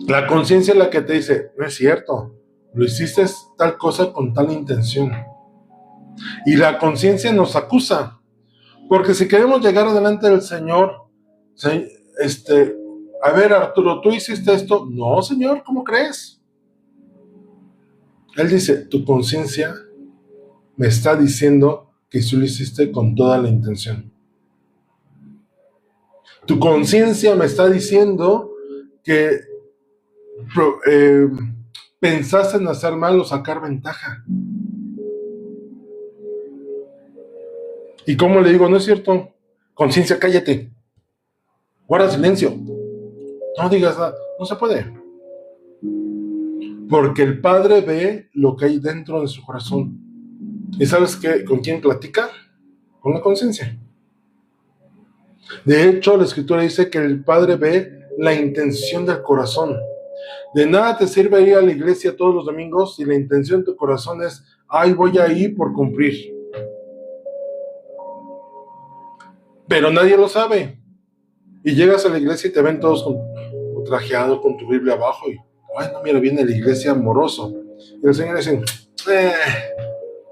La conciencia es la que te dice, no es cierto, lo hiciste tal cosa con tal intención. Y la conciencia nos acusa, porque si queremos llegar delante del Señor, a ver, Arturo, ¿tú hiciste esto? No, Señor, ¿cómo crees? Él dice, tu conciencia me está diciendo que tú lo hiciste con toda la intención. Tu conciencia me está diciendo que pensaste en hacer mal o sacar ventaja. ¿Y cómo le digo? No es cierto. Conciencia, cállate. Guarda silencio. No digas nada. No se puede. Porque el Padre ve lo que hay dentro de su corazón. ¿Y sabes qué? ¿Con quién platica? Con la conciencia. De hecho, la Escritura dice que el Padre ve la intención del corazón. De nada te sirve ir a la iglesia todos los domingos si la intención de tu corazón es ay, voy ahí por cumplir. Pero nadie lo sabe. Y llegas a la iglesia y te ven todos trajeado con tu Biblia abajo y, ay, no, mira, viene la iglesia amoroso. Y el Señor dice,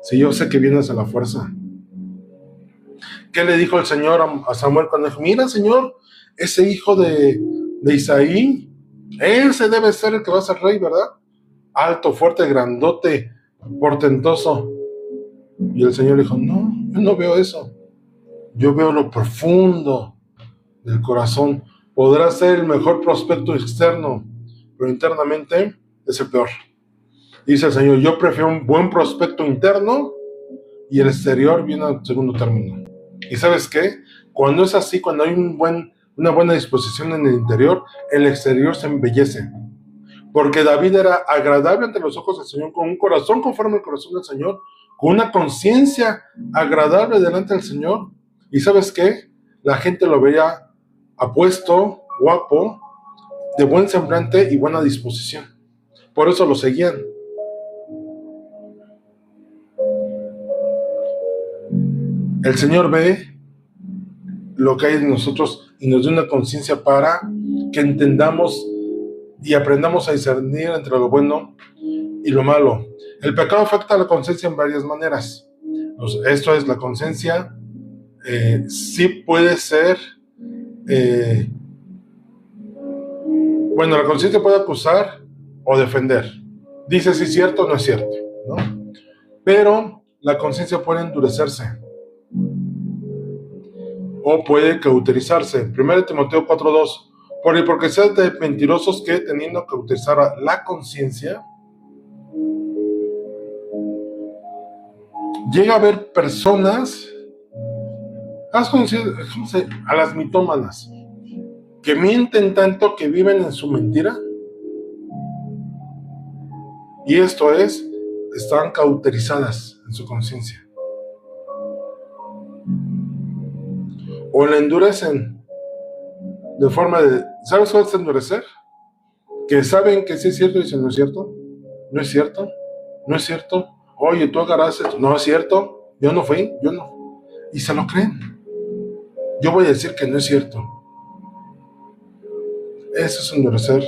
si yo sé que vienes a la fuerza. ¿Qué le dijo el Señor a Samuel cuando dijo, mira, Señor, ese hijo de Isaí, ese debe ser el que va a ser rey, ¿verdad? Alto, fuerte, grandote, portentoso. Y el Señor dijo, no, yo no veo eso. Yo veo lo profundo del corazón. Podrá ser el mejor prospecto externo, pero internamente es el peor. Dice el Señor, yo prefiero un buen prospecto interno y el exterior viene al segundo término. ¿Y sabes qué? Cuando es así, cuando hay una buena disposición en el interior, el exterior se embellece. Porque David era agradable ante los ojos del Señor, con un corazón conforme al corazón del Señor, con una conciencia agradable delante del Señor. ¿Y sabes qué? La gente lo veía apuesto, guapo, de buen semblante y buena disposición. Por eso lo seguían. El Señor ve lo que hay en nosotros y nos da una conciencia para que entendamos y aprendamos a discernir entre lo bueno y lo malo. El pecado afecta a la conciencia en varias maneras. Esto es, la conciencia sí puede ser, bueno, la conciencia puede acusar o defender. Dice si es cierto o no es cierto, ¿no? Pero la conciencia puede endurecerse o puede cauterizarse. 1 Timoteo 4:2. Porque sean de mentirosos que, teniendo cauterizada la conciencia, llega a haber personas, ¿has conocido a las mitómanas, que mienten tanto que viven en su mentira? Y esto es, están cauterizadas en su conciencia. O la endurecen de forma de, ¿sabes cuál es endurecer? Que saben que sí es cierto y dicen, no es cierto, no es cierto, no es cierto. Oye, tú agarraste, no es cierto, yo no fui, yo no. Y se lo creen. Yo voy a decir que no es cierto. Eso es endurecer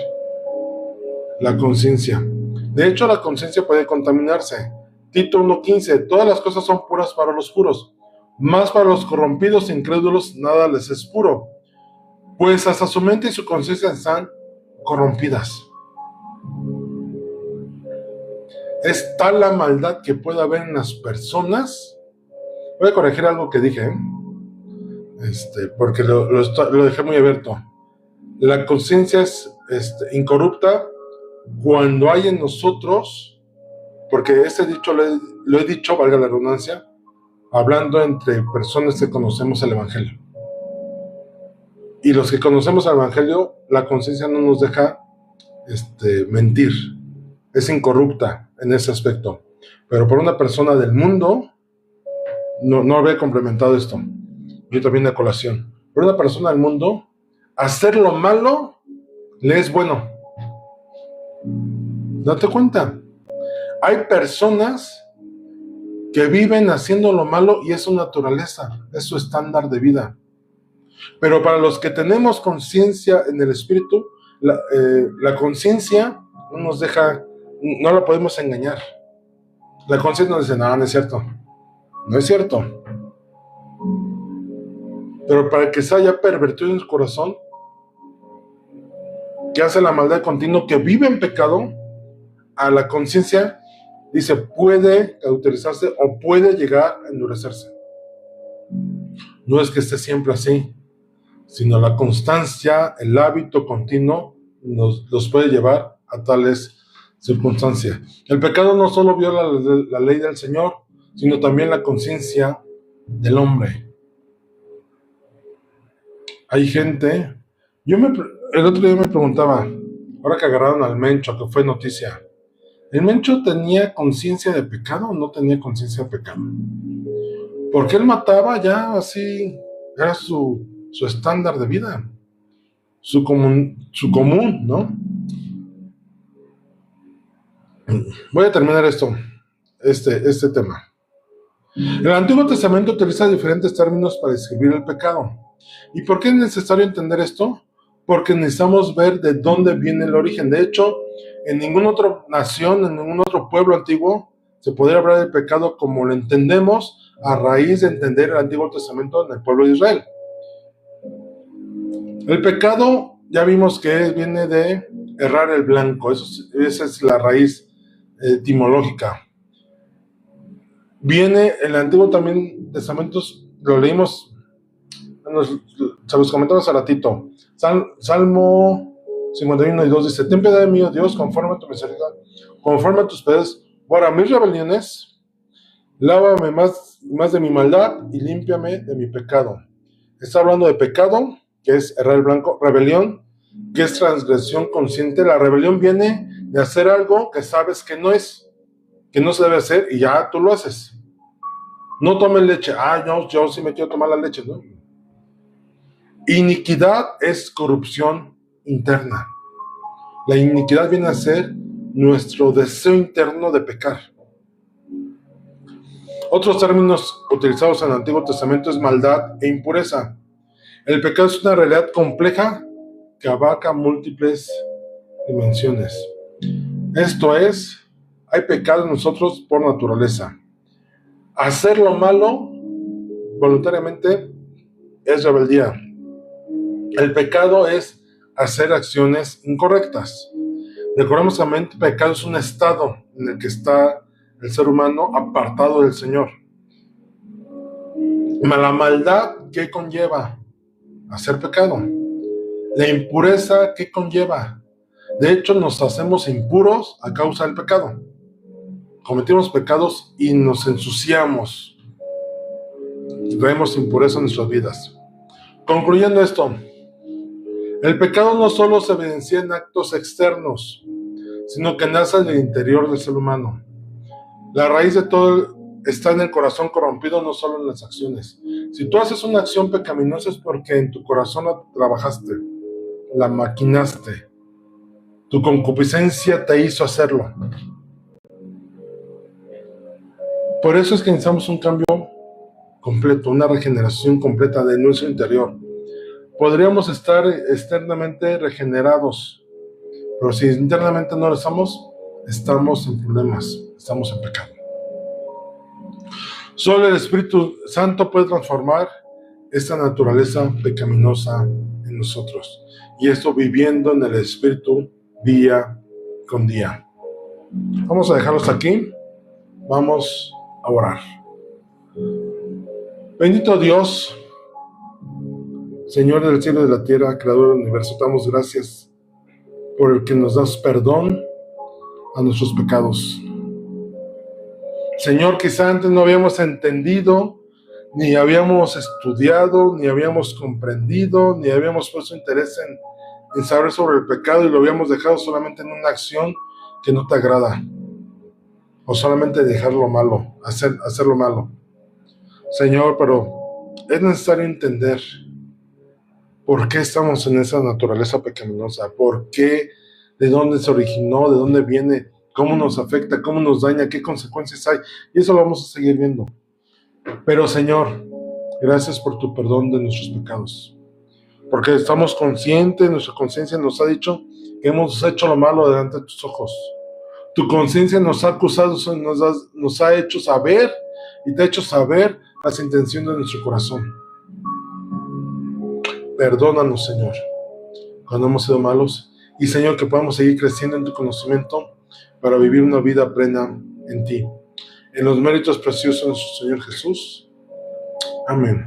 la conciencia. De hecho, la conciencia puede contaminarse. Tito 1:15, todas las cosas son puras para los puros, más para los corrompidos e incrédulos nada les es puro, pues hasta su mente y su conciencia están corrompidas. Es tal la maldad que puede haber en las personas. Voy a corregir algo que dije, porque lo dejé muy abierto. La conciencia es incorrupta cuando hay en nosotros, porque este dicho lo he dicho, valga la redundancia, hablando entre personas que conocemos el Evangelio. Y los que conocemos el Evangelio, la conciencia no nos deja mentir. Es incorrupta en ese aspecto. Pero por una persona del mundo, no había complementado esto. Yo también de colación. Por una persona del mundo, hacer lo malo le es bueno. Date cuenta. Hay personas que viven haciendo lo malo y es su naturaleza, es su estándar de vida. Pero para los que tenemos conciencia en el espíritu, la conciencia no nos deja, no la podemos engañar. La conciencia nos dice, no es cierto, no es cierto. Pero para que se haya pervertido en su corazón, que hace la maldad continua, que vive en pecado, a la conciencia, dice, puede cauterizarse o puede llegar a endurecerse. No es que esté siempre así, sino la constancia, el hábito continuo los puede llevar a tales circunstancias. El pecado no solo viola la ley del Señor, sino también la conciencia del hombre. Hay gente, el otro día me preguntaba, ahora que agarraron al Mencho, que fue noticia, ¿el Mencho tenía conciencia de pecado o no tenía conciencia de pecado? Porque él mataba ya así, era su estándar de vida, su común, ¿no? Voy a terminar esto. este tema. El Antiguo Testamento utiliza diferentes términos para describir el pecado. ¿Y por qué es necesario entender esto? Porque necesitamos ver de dónde viene el origen. De hecho, en ninguna otra nación, en ningún otro pueblo antiguo, se podría hablar del pecado como lo entendemos a raíz de entender el Antiguo Testamento en el pueblo de Israel. El pecado, ya vimos que viene de errar el blanco. Esa es la raíz etimológica. Viene el Antiguo también Testamento, lo leímos, se los comentamos hace ratito. Salmo 51:2 dice: ten piedad de mí, oh Dios, conforme a tu misericordia, conforme a tus pecados, borra mis rebeliones, lávame más de mi maldad y límpiame de mi pecado. Está hablando de pecado, que es errar el blanco; rebelión, que es transgresión consciente. La rebelión viene de hacer algo que sabes que no se debe hacer y ya tú lo haces. No tomes leche. No, yo sí me quiero tomar la leche, ¿no? Iniquidad es corrupción interna. La iniquidad viene a ser nuestro deseo interno de pecar. Otros términos utilizados en el Antiguo Testamento es maldad e impureza. El pecado es una realidad compleja que abarca múltiples dimensiones. Esto es, hay pecado en nosotros por naturaleza. Hacer lo malo voluntariamente es rebeldía. El pecado es hacer acciones incorrectas. Recordemos que el pecado es un estado en el que está el ser humano apartado del Señor. La maldad, ¿qué conlleva? Hacer pecado. La impureza, ¿qué conlleva? De hecho, nos hacemos impuros a causa del pecado. Cometimos pecados y nos ensuciamos. Traemos impureza en nuestras vidas. Concluyendo esto, el pecado no solo se evidencia en actos externos, sino que nace en el interior del ser humano. La raíz de todo está en el corazón corrompido, no solo en las acciones. Si tú haces una acción pecaminosa es porque en tu corazón la trabajaste, la maquinaste. Tu concupiscencia te hizo hacerlo. Por eso es que necesitamos un cambio completo, una regeneración completa de nuestro interior. Podríamos estar externamente regenerados, pero si internamente no lo estamos en problemas, estamos en pecado. Solo el Espíritu Santo puede transformar esta naturaleza pecaminosa en nosotros. Y esto viviendo en el Espíritu día con día. Vamos a dejarlos aquí. Vamos a orar. Bendito Dios, Señor del cielo y de la tierra, Creador del universo, damos gracias por el que nos das perdón a nuestros pecados. Señor, quizá antes no habíamos entendido, ni habíamos estudiado, ni habíamos comprendido, ni habíamos puesto interés en saber sobre el pecado y lo habíamos dejado solamente en una acción que no te agrada. O solamente dejar lo malo, hacer lo malo. Señor, pero es necesario entender por qué estamos en esa naturaleza pecaminosa, por qué, de dónde se originó, de dónde viene, cómo nos afecta, cómo nos daña, qué consecuencias hay. Y eso lo vamos a seguir viendo. Pero, Señor, gracias por tu perdón de nuestros pecados. Porque estamos conscientes, nuestra conciencia nos ha dicho que hemos hecho lo malo delante de tus ojos. Tu conciencia nos ha acusado, nos ha hecho saber y te ha hecho saber las intenciones de nuestro corazón. Perdónanos, Señor, cuando hemos sido malos. Y, Señor, que podamos seguir creciendo en tu conocimiento para vivir una vida plena en ti. En los méritos preciosos de nuestro Señor Jesús. Amén.